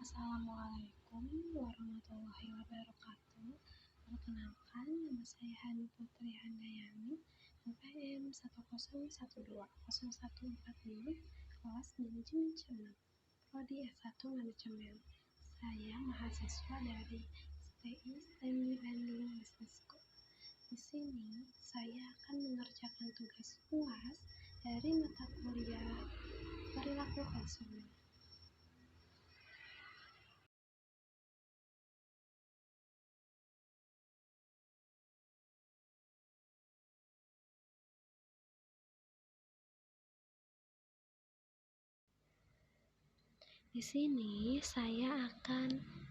Assalamualaikum warahmatullahi wabarakatuh. Perkenalkan, nama saya Hani Putri Handayani, NPM 1012014, kelas Manajemen Cermat, Prodi S1 Manajemen. Saya mahasiswa dari STI STEMI Bandung Business School. Di sini saya akan mengerjakan tugas UAS dari mata kuliah perilaku konsumen. Di sini saya akan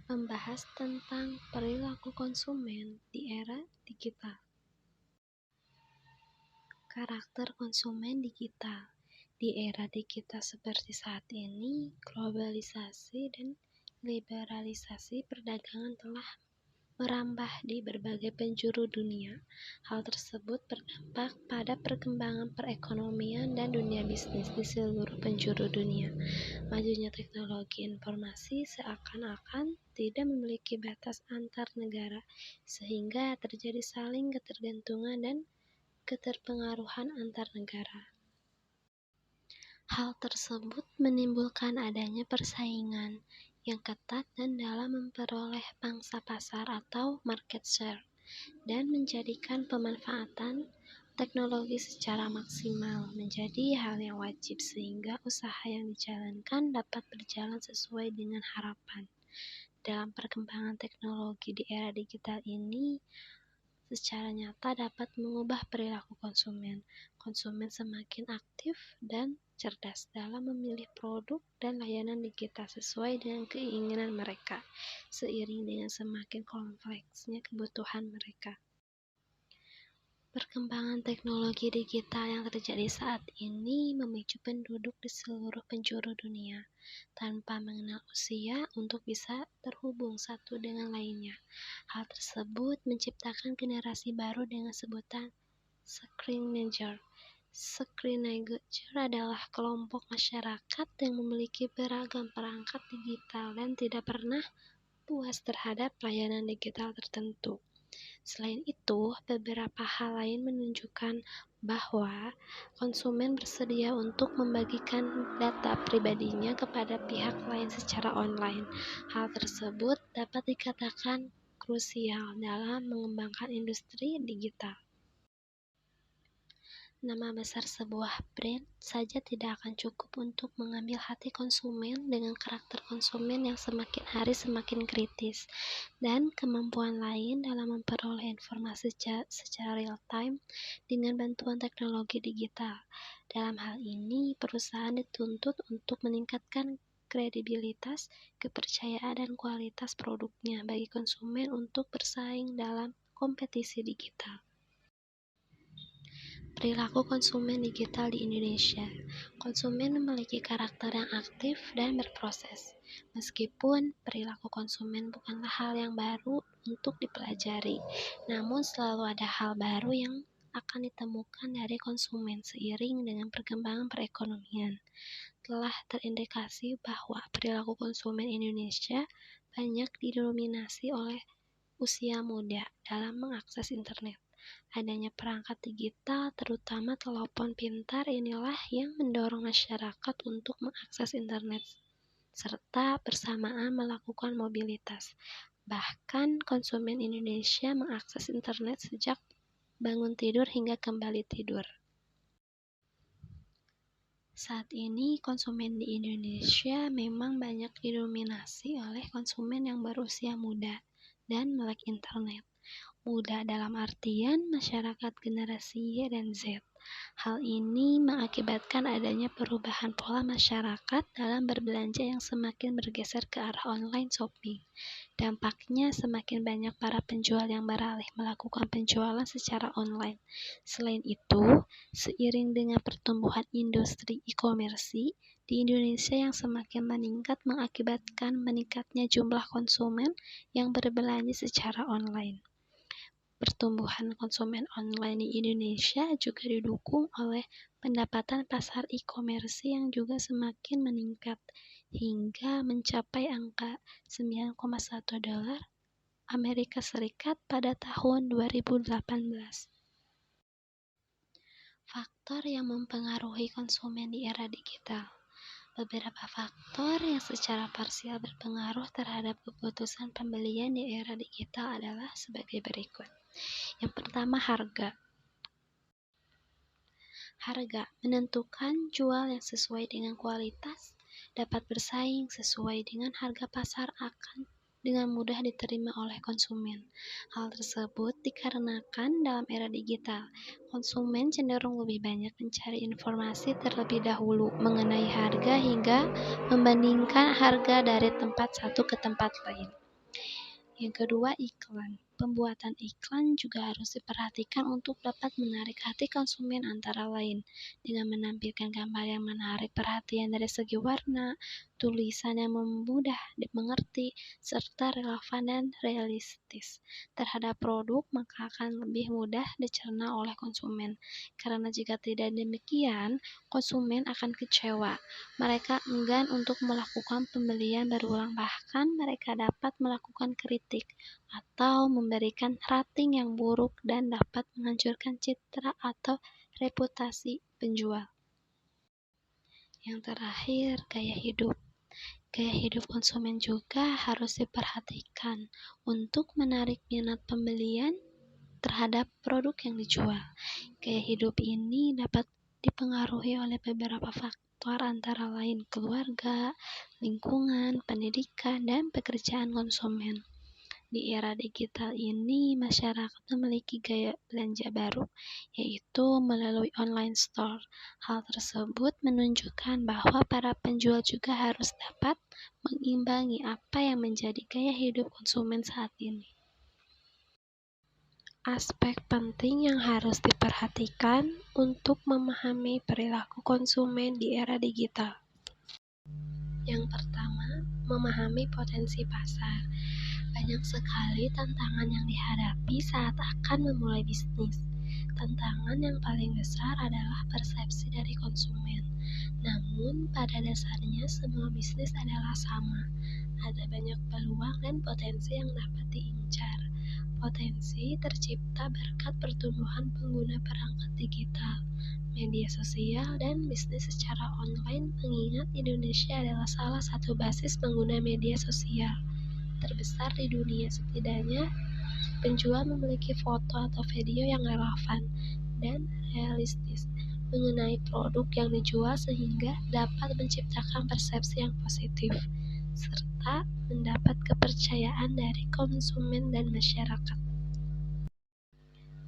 membahas tentang perilaku konsumen di era digital. Karakter konsumen digital. Di era digital seperti saat ini, globalisasi dan liberalisasi perdagangan telah merambah di berbagai penjuru dunia. Hal tersebut berdampak pada perkembangan perekonomian dan dunia bisnis di seluruh penjuru dunia. Majunya teknologi informasi seakan-akan tidak memiliki batas antar negara, sehingga terjadi saling ketergantungan dan keterpengaruhan antar negara. Hal tersebut menimbulkan adanya persaingan yang ketat dan dalam memperoleh pangsa pasar atau market share, dan menjadikan pemanfaatan teknologi secara maksimal menjadi hal yang wajib sehingga usaha yang dijalankan dapat berjalan sesuai dengan harapan. Dalam perkembangan teknologi di era digital ini, secara nyata dapat mengubah perilaku konsumen. Konsumen semakin aktif dan cerdas dalam memilih produk dan layanan digital sesuai dengan keinginan mereka, seiring dengan semakin kompleksnya kebutuhan mereka. Perkembangan teknologi digital yang terjadi saat ini memicu penduduk di seluruh penjuru dunia tanpa mengenal usia untuk bisa terhubung satu dengan lainnya. Hal tersebut menciptakan generasi baru dengan sebutan screenager. Screenager adalah kelompok masyarakat yang memiliki beragam perangkat digital dan tidak pernah puas terhadap layanan digital tertentu. Selain itu, beberapa hal lain menunjukkan bahwa konsumen bersedia untuk membagikan data pribadinya kepada pihak lain secara online. Hal tersebut dapat dikatakan krusial dalam mengembangkan industri digital. Nama besar sebuah brand saja tidak akan cukup untuk mengambil hati konsumen dengan karakter konsumen yang semakin hari semakin kritis dan kemampuan lain dalam memperoleh informasi secara real time dengan bantuan teknologi digital. Dalam hal ini, perusahaan dituntut untuk meningkatkan kredibilitas, kepercayaan, dan kualitas produknya bagi konsumen untuk bersaing dalam kompetisi digital. Perilaku konsumen digital di Indonesia. Konsumen memiliki karakter yang aktif dan berproses. Meskipun perilaku konsumen bukanlah hal yang baru untuk dipelajari, namun selalu ada hal baru yang akan ditemukan dari konsumen seiring dengan perkembangan perekonomian. Telah terindikasi bahwa perilaku konsumen Indonesia banyak didominasi oleh usia muda dalam mengakses internet. Adanya perangkat digital, terutama telepon pintar, inilah yang mendorong masyarakat untuk mengakses internet serta bersamaan melakukan mobilitas. Bahkan konsumen Indonesia mengakses internet sejak bangun tidur hingga kembali tidur. Saat ini konsumen di Indonesia memang banyak didominasi oleh konsumen yang berusia muda dan melek internet. Muda dalam artian masyarakat generasi Y dan Z. Hal ini mengakibatkan adanya perubahan pola masyarakat dalam berbelanja yang semakin bergeser ke arah online shopping. Dampaknya semakin banyak para penjual yang beralih melakukan penjualan secara online. Selain itu, seiring dengan pertumbuhan industri e-commerce di Indonesia yang semakin meningkat mengakibatkan meningkatnya jumlah konsumen yang berbelanja secara online. Pertumbuhan konsumen online di Indonesia juga didukung oleh pendapatan pasar e-commerce yang juga semakin meningkat, hingga mencapai angka $9,1 Amerika Serikat pada tahun 2018. Faktor yang mempengaruhi konsumen di era digital. Beberapa faktor yang secara parsial berpengaruh terhadap keputusan pembelian di era digital adalah sebagai berikut. Yang pertama, harga. Harga menentukan jual yang sesuai dengan kualitas, dapat bersaing sesuai dengan harga pasar akan dengan mudah diterima oleh konsumen. Hal tersebut dikarenakan dalam era digital, konsumen cenderung lebih banyak mencari informasi terlebih dahulu mengenai harga hingga membandingkan harga dari tempat satu ke tempat lain. Yang kedua, iklan. Pembuatan iklan juga harus diperhatikan untuk dapat menarik hati konsumen antara lain dengan menampilkan gambar yang menarik perhatian dari segi warna, tulisan yang mudah dimengerti, serta relevan dan realistis terhadap produk, maka akan lebih mudah dicerna oleh konsumen. Karena jika tidak demikian, konsumen akan kecewa. Mereka enggan untuk melakukan pembelian berulang, bahkan mereka dapat melakukan kritik atau memberikan rating yang buruk dan dapat menghancurkan citra atau reputasi penjual. Yang terakhir, gaya hidup. Gaya hidup konsumen juga harus diperhatikan untuk menarik minat pembelian terhadap produk yang dijual. Gaya hidup ini dapat dipengaruhi oleh beberapa faktor antara lain keluarga, lingkungan, pendidikan, dan pekerjaan konsumen. Di era digital ini, masyarakat memiliki gaya belanja baru, yaitu melalui online store. Hal tersebut menunjukkan bahwa para penjual juga harus dapat mengimbangi apa yang menjadi gaya hidup konsumen saat ini. Aspek penting yang harus diperhatikan untuk memahami perilaku konsumen di era digital. Yang pertama, memahami potensi pasar. Banyak sekali tantangan yang dihadapi saat akan memulai bisnis. Tantangan yang paling besar adalah persepsi dari konsumen. Namun, pada dasarnya semua bisnis adalah sama. Ada banyak peluang dan potensi yang dapat diincar. Potensi tercipta berkat pertumbuhan pengguna perangkat digital, media sosial, dan bisnis secara online, mengingat Indonesia adalah salah satu basis pengguna media sosial terbesar di dunia. Setidaknya, penjual memiliki foto atau video yang relevan dan realistis mengenai produk yang dijual sehingga dapat menciptakan persepsi yang positif, serta mendapat kepercayaan dari konsumen dan masyarakat.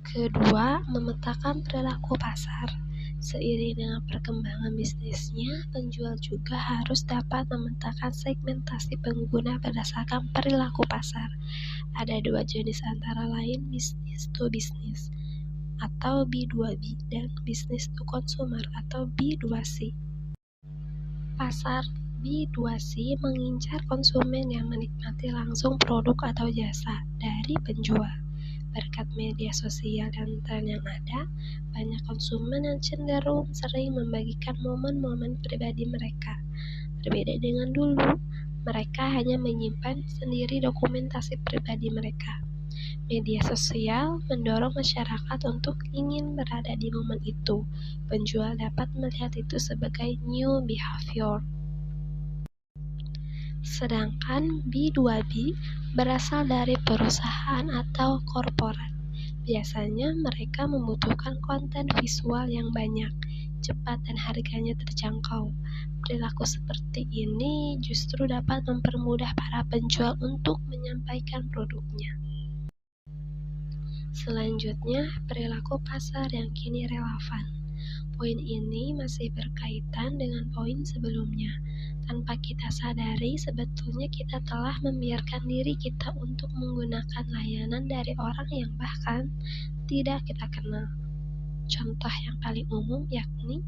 Kedua, memetakan perilaku pasar. Seiring dengan perkembangan bisnisnya, penjual juga harus dapat memetakan segmentasi pengguna berdasarkan perilaku pasar. Ada dua jenis antara lain business to business atau B2B dan business to consumer atau B2C. Pasar B2C mengincar konsumen yang menikmati langsung produk atau jasa dari penjual. Berkat media sosial dan tren yang ada, banyak konsumen yang cenderung sering membagikan momen-momen pribadi mereka. Berbeda dengan dulu, mereka hanya menyimpan sendiri dokumentasi pribadi mereka. Media sosial mendorong masyarakat untuk ingin berada di momen itu. Penjual dapat melihat itu sebagai new behavior. Sedangkan B2B berasal dari perusahaan atau korporat. Biasanya mereka membutuhkan konten visual yang banyak, cepat, dan harganya terjangkau. Perilaku seperti ini justru dapat mempermudah para penjual untuk menyampaikan produknya. Selanjutnya, perilaku pasar yang kini relevan. Poin ini masih berkaitan dengan poin sebelumnya. Tanpa kita sadari, sebetulnya kita telah membiarkan diri kita untuk menggunakan layanan dari orang yang bahkan tidak kita kenal. Contoh yang paling umum yakni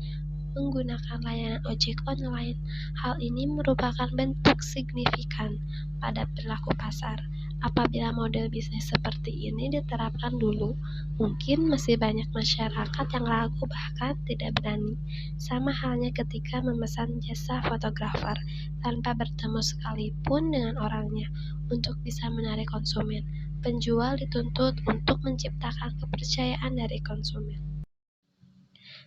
menggunakan layanan ojek online. Hal ini merupakan bentuk signifikan pada perilaku pasar. Apabila model bisnis seperti ini diterapkan dulu, mungkin masih banyak masyarakat yang ragu bahkan tidak berani. Sama halnya ketika memesan jasa fotografer tanpa bertemu sekalipun dengan orangnya. Untuk bisa menarik konsumen, penjual dituntut untuk menciptakan kepercayaan dari konsumen.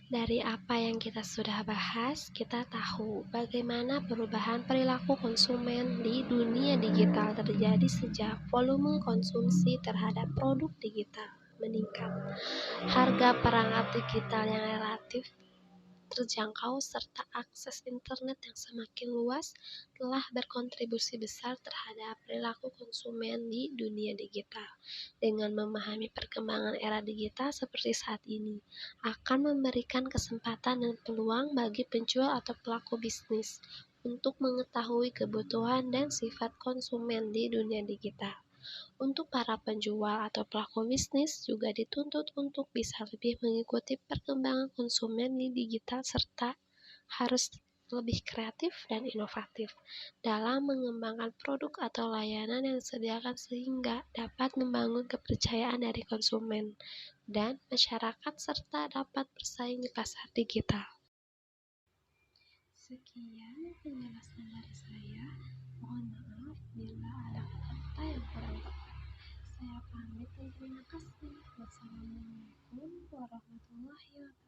Dari apa yang kita sudah bahas, kita tahu bagaimana perubahan perilaku konsumen di dunia digital terjadi sejak volume konsumsi terhadap produk digital meningkat. Harga perangkat digital yang relatif terjangkau serta akses internet yang semakin luas telah berkontribusi besar terhadap perilaku konsumen di dunia digital. Dengan memahami perkembangan era digital seperti saat ini, akan memberikan kesempatan dan peluang bagi penjual atau pelaku bisnis untuk mengetahui kebutuhan dan sifat konsumen di dunia digital. Untuk para penjual atau pelaku bisnis juga dituntut untuk bisa lebih mengikuti perkembangan konsumen di digital serta harus lebih kreatif dan inovatif dalam mengembangkan produk atau layanan yang disediakan sehingga dapat membangun kepercayaan dari konsumen dan masyarakat serta dapat bersaing di pasar digital. Sekian penjelasan dari saya. Mohon maaf bila ada kata-kata yang kurang tepat. Saya pamit dan terima kasih. Wassalamualaikum warahmatullahi wabarakatuh.